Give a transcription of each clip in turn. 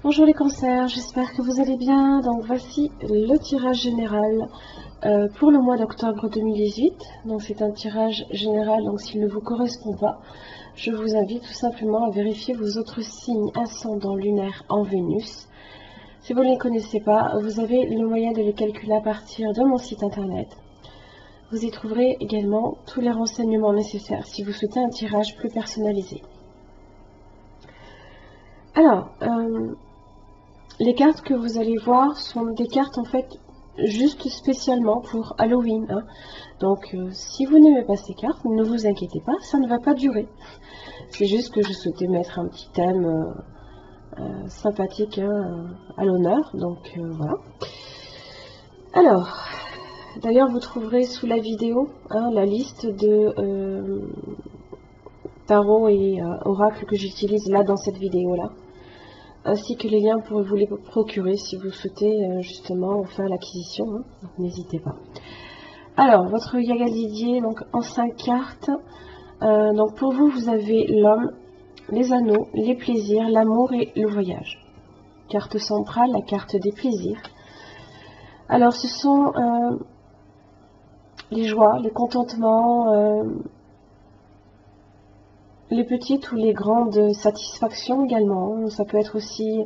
Bonjour les cancers, j'espère que vous allez bien. Donc voici le tirage général pour le mois d'octobre 2018. Donc c'est un tirage général, donc s'il ne vous correspond pas, je vous invite tout simplement à vérifier vos autres signes ascendants lunaires en Vénus. Si vous ne les connaissez pas, vous avez le moyen de les calculer à partir de mon site internet. Vous y trouverez également tous les renseignements nécessaires si vous souhaitez un tirage plus personnalisé. Alors, les cartes que vous allez voir sont des cartes en fait juste spécialement pour Halloween. Hein. Donc si vous n'aimez pas ces cartes, ne vous inquiétez pas, ça ne va pas durer. C'est juste que je souhaitais mettre un petit thème sympathique à l'honneur. Donc voilà. Alors, d'ailleurs vous trouverez sous la vidéo la liste de tarot et oracles que j'utilise là dans cette vidéo là, ainsi que les liens pour vous les procurer si vous souhaitez justement faire l'acquisition, hein, n'hésitez pas. Alors, votre Yaga Didier, donc en 5 cartes, donc pour vous, vous avez l'homme, les anneaux, les plaisirs, l'amour et le voyage. Carte centrale, la carte des plaisirs. Alors, ce sont les joies, les contentements, les petites ou les grandes satisfactions également. Ça peut être aussi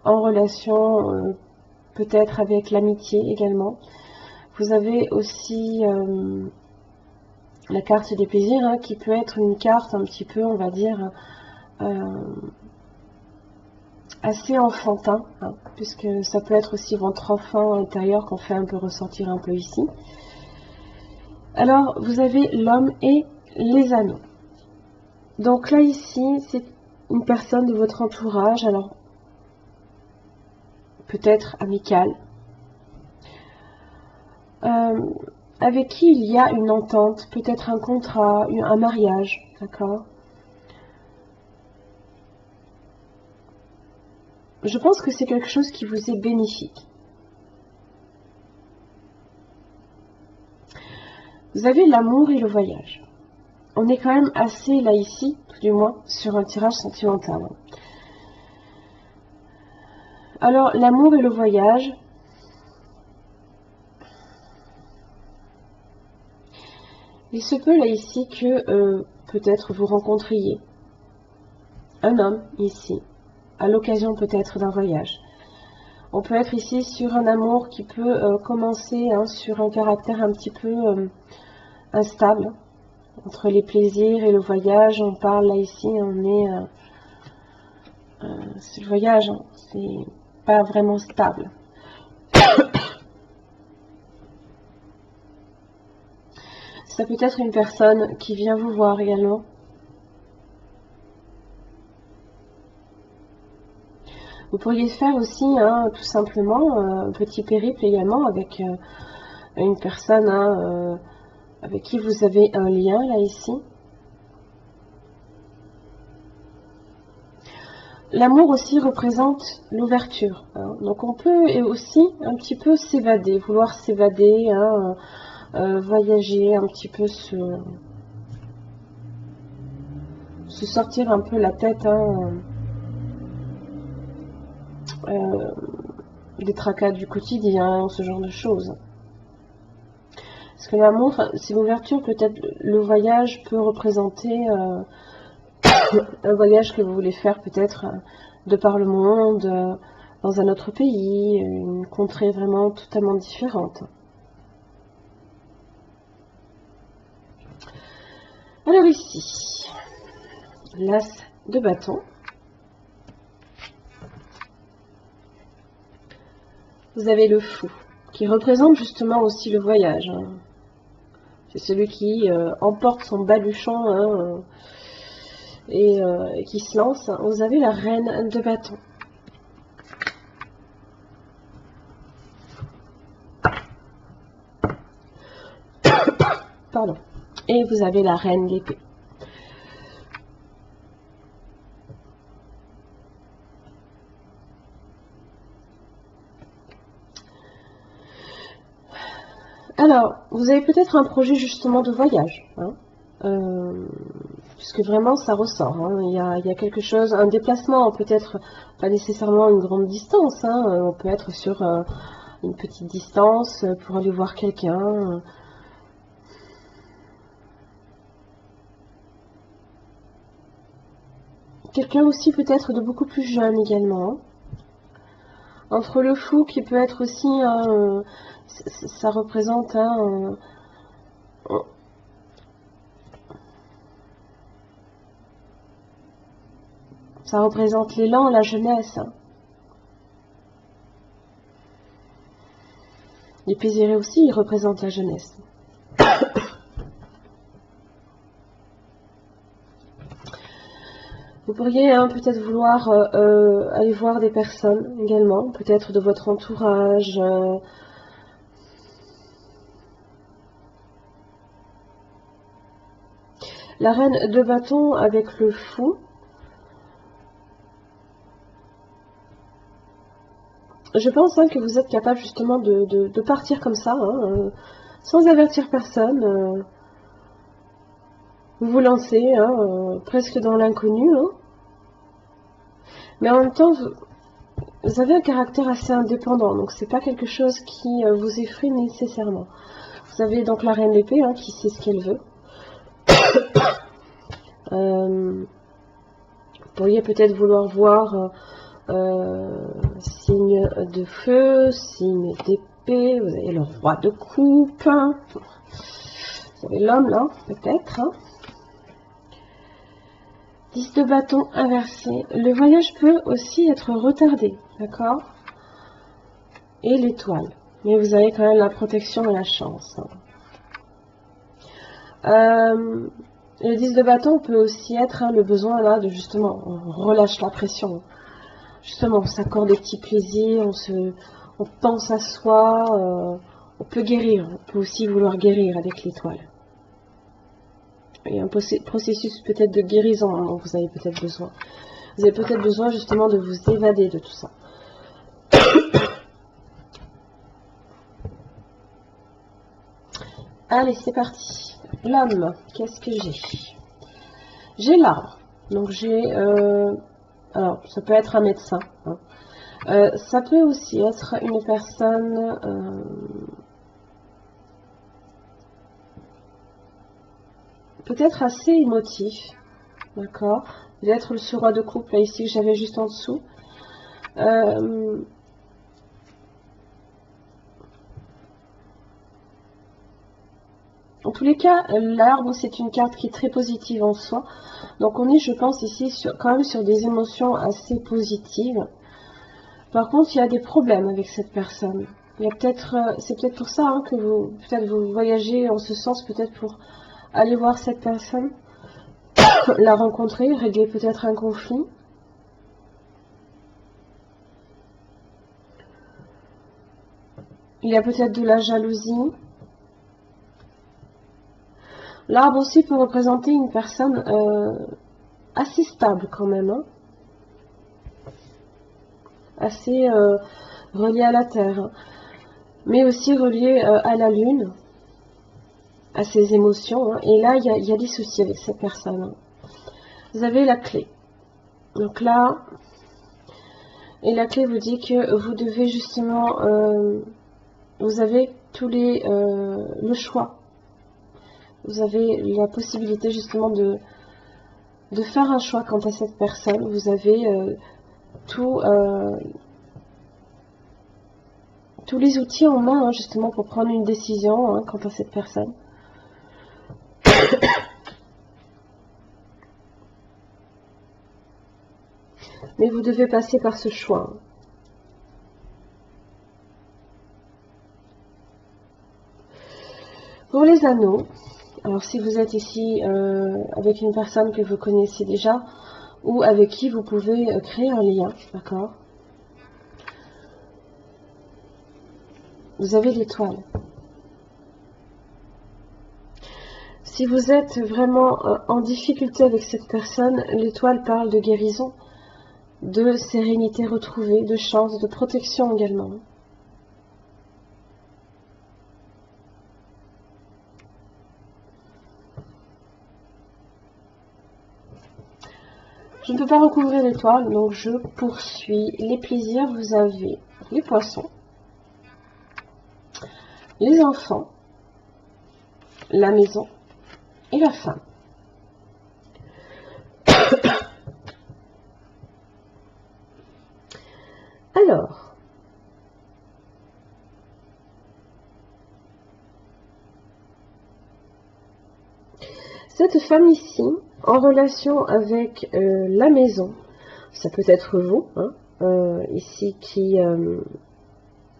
en relation, peut-être avec l'amitié également. Vous avez aussi la carte des plaisirs, hein, qui peut être une carte un petit peu, on va dire, assez enfantin, hein, puisque ça peut être aussi votre enfant intérieur qu'on fait un peu ressortir un peu ici. Alors, vous avez l'homme et les anneaux. Donc là, ici, c'est une personne de votre entourage, alors peut-être amicale, avec qui il y a une entente, peut-être un contrat, un mariage, d'accord? Je pense que c'est quelque chose qui vous est bénéfique. Vous avez l'amour et le voyage. On est quand même assez, là ici, tout du moins, sur un tirage sentimental. Alors, l'amour et le voyage, il se peut là ici que peut-être vous rencontriez un homme ici, à l'occasion peut-être d'un voyage. On peut être ici sur un amour qui peut commencer sur un caractère un petit peu instable. Entre les plaisirs et le voyage, on parle là ici, on est... c'est le voyage, hein, c'est pas vraiment stable. Ça peut être une personne qui vient vous voir également. Vous pourriez faire aussi, tout simplement, un petit périple également avec une personne avec qui vous avez un lien, là, ici. L'amour aussi représente l'ouverture. Hein. Donc on peut aussi un petit peu s'évader, vouloir s'évader, voyager, un petit peu se sortir un peu la tête des tracas du quotidien, ce genre de choses. Parce que l'amour, c'est l'ouverture, peut-être le voyage peut représenter un voyage que vous voulez faire peut-être de par le monde, dans un autre pays, une contrée vraiment totalement différente. Alors ici, l'as de bâton. Vous avez le fou, qui représente justement aussi le voyage. Hein. C'est celui qui emporte son baluchon et qui se lance. Vous avez la reine de bâton. Pardon. Et vous avez la reine d'épée. Alors, vous avez peut-être un projet justement de voyage. Hein. puisque vraiment ça ressort, hein. Il y a quelque chose, un déplacement, peut-être pas nécessairement une grande distance, hein. On peut être sur une petite distance pour aller voir quelqu'un. Quelqu'un aussi peut-être de beaucoup plus jeune également. Entre le fou qui peut être aussi, ça représente ça représente l'élan, la jeunesse. L'épée zérée aussi, il représente la jeunesse. Vous pourriez peut-être vouloir aller voir des personnes également, peut-être de votre entourage. La reine de bâton avec le fou. Je pense que vous êtes capable justement de partir comme ça, sans avertir personne. Vous vous lancez presque dans l'inconnu. Mais en même temps, vous avez un caractère assez indépendant, donc c'est pas quelque chose qui vous effraie nécessairement. Vous avez donc la reine d'épée qui sait ce qu'elle veut. Vous pourriez peut-être vouloir voir signe de feu, signe d'épée, vous avez le roi de coupe, vous avez l'homme là, peut-être. 10 de bâton inversé. Le voyage peut aussi être retardé, d'accord? Et l'étoile. Mais vous avez quand même la protection et la chance. Le 10 de bâton peut aussi être le besoin là de justement, on relâche la pression. Justement, on s'accorde des petits plaisirs, on pense à soi, on peut guérir. On peut aussi vouloir guérir avec l'étoile. Il y a un processus peut-être de guérison dont vous avez peut-être besoin. Vous avez peut-être besoin justement de vous évader de tout ça. Allez, c'est parti. L'homme, qu'est-ce que j'ai? J'ai l'arbre. Donc j'ai... alors, ça peut être un médecin. Ça peut aussi être une personne... peut-être assez émotif. D'accord? Peut-être ce roi de coupe, là, ici, que j'avais juste en dessous. En tous les cas, l'arbre, c'est une carte qui est très positive en soi. Donc on est, je pense, ici quand même sur des émotions assez positives. Par contre, il y a des problèmes avec cette personne. Il y a peut-être, c'est peut-être pour ça que vous voyagez en ce sens, peut-être pour aller voir cette personne, la rencontrer, régler peut-être un conflit. Il y a peut-être de la jalousie. L'arbre aussi peut représenter une personne assez stable quand même, assez reliée à la terre, mais aussi reliée à la lune, à ses émotions. Et là, il y a des soucis avec cette personne. Vous avez la clé. Donc là, et la clé vous dit que vous devez justement, vous avez le choix. Vous avez la possibilité justement de faire un choix quant à cette personne. Vous avez tous les outils en main justement pour prendre une décision quant à cette personne. Mais vous devez passer par ce choix. Pour les anneaux, alors si vous êtes ici avec une personne que vous connaissez déjà ou avec qui vous pouvez créer un lien, d'accord? Vous avez l'étoile. Si vous êtes vraiment en difficulté avec cette personne, l'étoile parle de guérison, de sérénité retrouvée, de chance, de protection également. Je ne peux pas recouvrir l'étoile, donc je poursuis. Les plaisirs, vous avez les poissons, les enfants, la maison et la femme. Alors, cette femme ici, en relation avec la maison, ça peut être vous, hein, ici, qui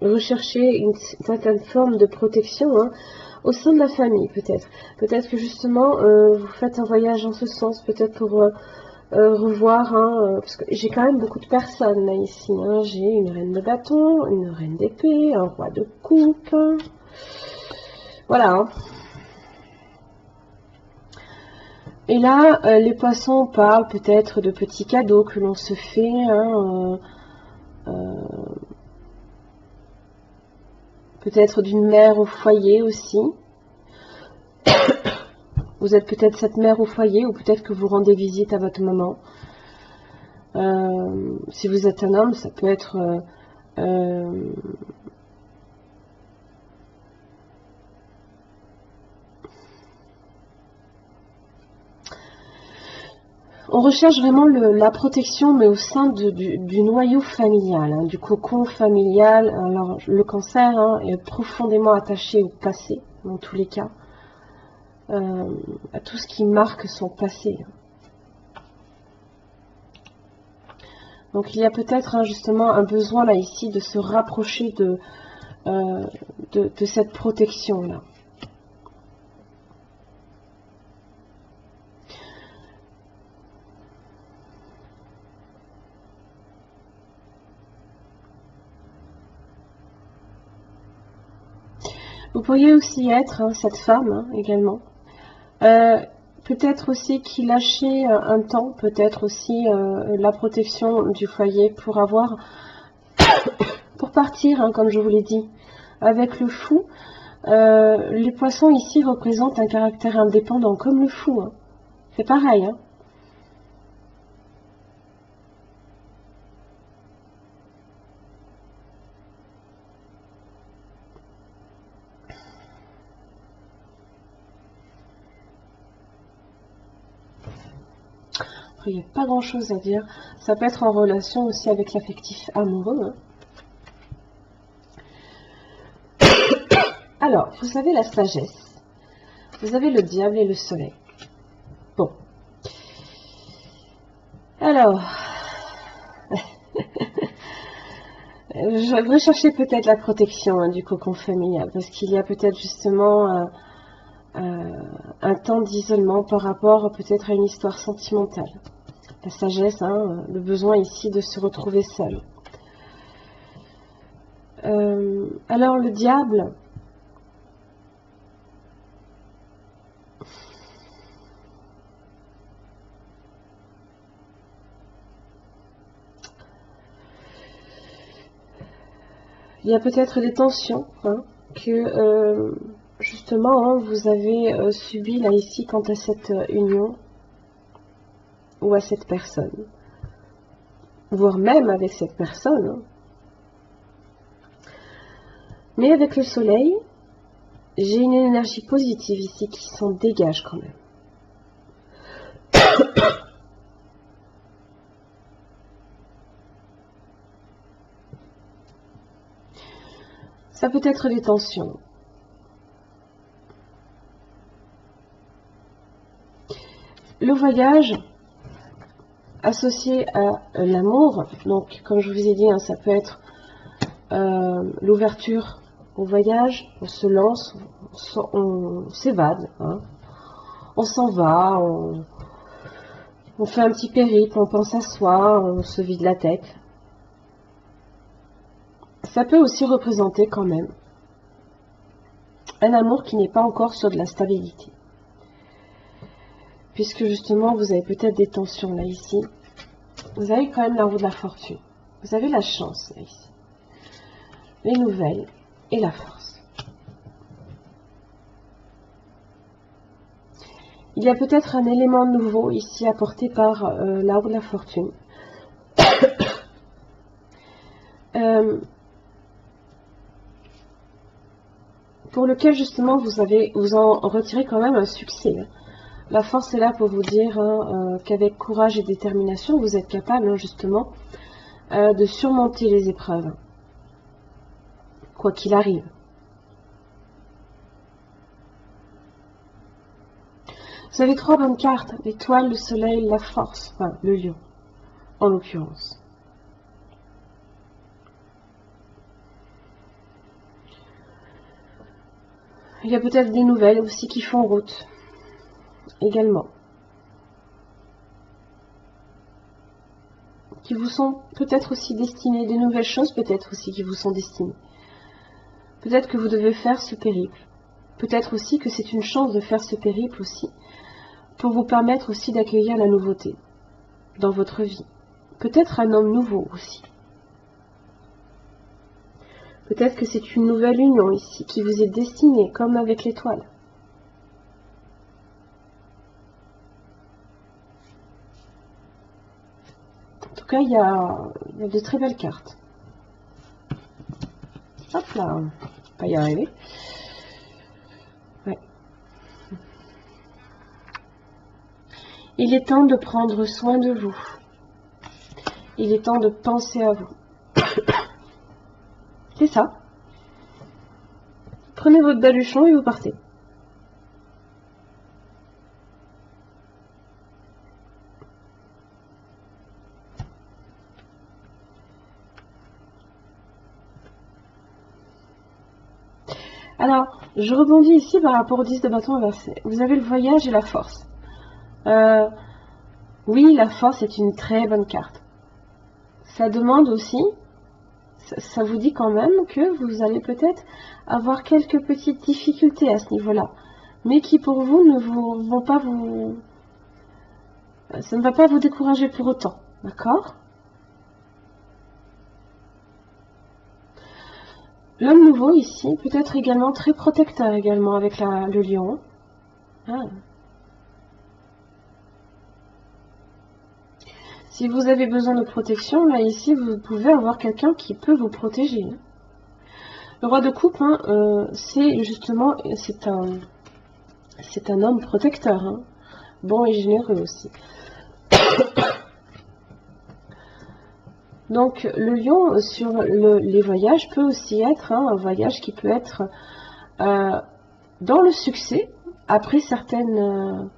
recherchez une certaine forme de protection, hein, au sein de la famille, peut-être. Peut-être que justement, vous faites un voyage en ce sens, peut-être pour revoir, hein, parce que j'ai quand même beaucoup de personnes là ici. Hein. J'ai une reine de bâton, une reine d'épée, un roi de coupe. Voilà. Hein. Et là, les poissons parlent peut-être de petits cadeaux que l'on se fait. Hein, peut-être d'une mère au foyer aussi. Vous êtes peut-être cette mère au foyer, ou peut-être que vous rendez visite à votre maman. Si vous êtes un homme, ça peut être on recherche vraiment la protection, mais au sein du noyau familial, hein, du cocon familial. Alors, le cancer, hein, est profondément attaché au passé, dans tous les cas, à tout ce qui marque son passé. Donc, il y a peut-être, hein, justement un besoin là ici de se rapprocher de cette protection-là. Vous pourriez aussi être, hein, cette femme, hein, également. Peut-être aussi qui lâchait un temps, peut-être aussi la protection du foyer pour avoir, pour partir, hein, comme je vous l'ai dit, avec le fou. Les poissons ici représentent un caractère indépendant, comme le fou. Hein. C'est pareil. Hein. Il n'y a pas grand chose à dire. Ça peut être en relation aussi avec l'affectif amoureux. Hein. Alors, vous avez la sagesse. Vous avez le diable et le soleil. Bon. Alors, je recherchais peut-être la protection, hein, du cocon familial, parce qu'il y a peut-être justement un temps d'isolement par rapport peut-être à une histoire sentimentale. La sagesse, hein, le besoin ici de se retrouver seul. Alors le diable, il y a peut-être des tensions, hein, que justement, hein, vous avez subi là ici quant à cette union ou à cette personne, voire même avec cette personne. Hein. Mais avec le soleil, j'ai une énergie positive ici qui s'en dégage quand même. Ça peut être des tensions. Le voyage associé à l'amour, donc comme je vous ai dit, hein, ça peut être l'ouverture au voyage, on se lance, on s'évade, hein. On s'en va, on fait un petit périple, on pense à soi, on se vide la tête. Ça peut aussi représenter quand même un amour qui n'est pas encore sur de la stabilité. Puisque justement, vous avez peut-être des tensions là, ici. Vous avez quand même la roue de la fortune. Vous avez la chance là, ici. Les nouvelles et la force. Il y a peut-être un élément nouveau ici apporté par l'arbre de la fortune. Pour lequel justement vous en retirez quand même un succès. La force est là pour vous dire qu'avec courage et détermination, vous êtes capable justement de surmonter les épreuves, quoi qu'il arrive. Vous avez 3 bonnes cartes, l'étoile, le soleil, la force, enfin le lion en l'occurrence. Il y a peut-être des nouvelles aussi qui font route également, qui vous sont peut-être aussi destinées, des nouvelles choses peut-être aussi qui vous sont destinées. Peut-être que vous devez faire ce périple. Peut-être aussi que c'est une chance de faire ce périple aussi, pour vous permettre aussi d'accueillir la nouveauté dans votre vie. Peut-être un homme nouveau aussi. Peut-être que c'est une nouvelle union ici qui vous est destinée, comme avec l'étoile. En tout cas, il y a de très belles cartes. Hop là, on va pas y arriver. Ouais. Il est temps de prendre soin de vous. Il est temps de penser à vous. C'est ça. Prenez votre baluchon et vous partez. Alors, je rebondis ici par rapport au 10 de bâton inversé. Vous avez le voyage et la force. Oui, la force est une très bonne carte. Ça demande aussi, ça vous dit quand même que vous allez peut-être avoir quelques petites difficultés à ce niveau-là, mais qui pour vous ne vont pas vous... Ça ne va pas vous décourager pour autant, d'accord? L'homme nouveau ici peut être également très protecteur également avec le lion. Ah. Si vous avez besoin de protection, là ici vous pouvez avoir quelqu'un qui peut vous protéger. Le roi de coupe, c'est justement, c'est un homme protecteur, hein, bon et généreux aussi. Donc le lion sur les voyages peut aussi être un voyage qui peut être dans le succès après certaines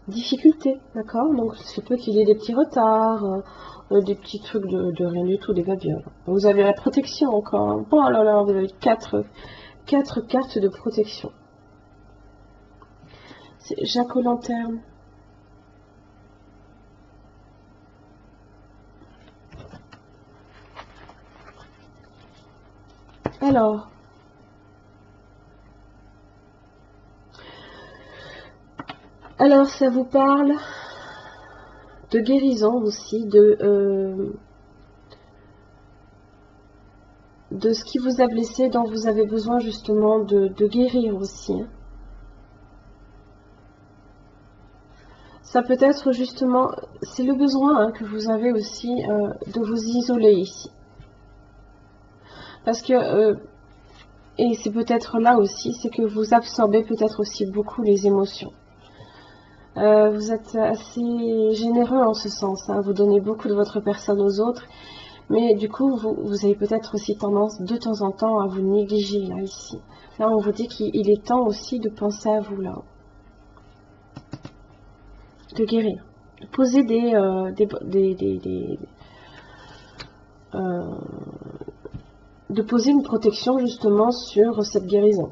difficultés, d'accord? Donc il se peut qu'il y ait des petits retards, des petits trucs de rien du tout, des babioles. Vous avez la protection encore, hein. Oh là là, vous avez quatre cartes de protection. C'est Jack aux lanternes. Alors ça vous parle de guérison aussi, de ce qui vous a blessé, dont vous avez besoin justement de guérir aussi. Hein. Ça peut être justement, c'est le besoin que vous avez aussi de vous isoler ici. Parce que, et c'est peut-être là aussi, c'est que vous absorbez peut-être aussi beaucoup les émotions. Vous êtes assez généreux en ce sens, hein, vous donnez beaucoup de votre personne aux autres, mais du coup, vous avez peut-être aussi tendance de temps en temps à vous négliger, là, ici. Là, on vous dit qu'il est temps aussi de penser à vous, là. De guérir. De poser de poser une protection, justement, sur cette guérison.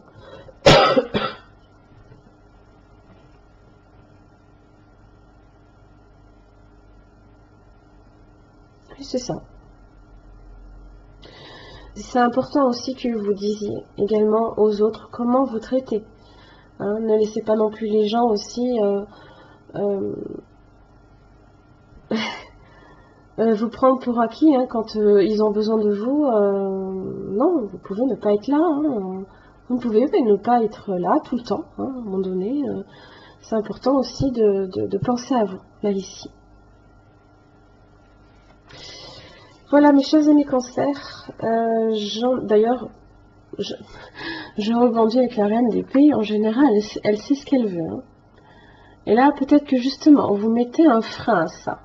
C'est ça. C'est important aussi que vous disiez également aux autres comment vous traitez. Hein, ne laissez pas non plus les gens aussi vous prendre pour acquis hein, quand ils ont besoin de vous. Non, vous pouvez ne pas être là. Hein, vous ne pouvez ne pas être là tout le temps. Hein, à un moment donné, c'est important aussi de penser à vous, là, ici. Voilà, mes chers amis cancers. D'ailleurs, je rebondis avec la reine d'épée. En général, elle sait ce qu'elle veut. Hein. Et là, peut-être que justement, vous mettez un frein à ça.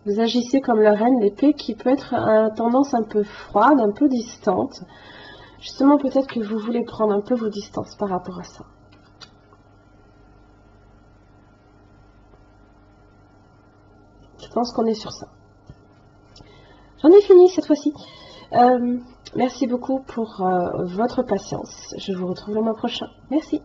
Vous agissez comme la reine d'épée qui peut être à tendance un peu froide, un peu distante. Justement, peut-être que vous voulez prendre un peu vos distances par rapport à ça. Je pense qu'on est sur ça. J'en ai fini cette fois-ci. Merci beaucoup pour votre patience. Je vous retrouve le mois prochain. Merci.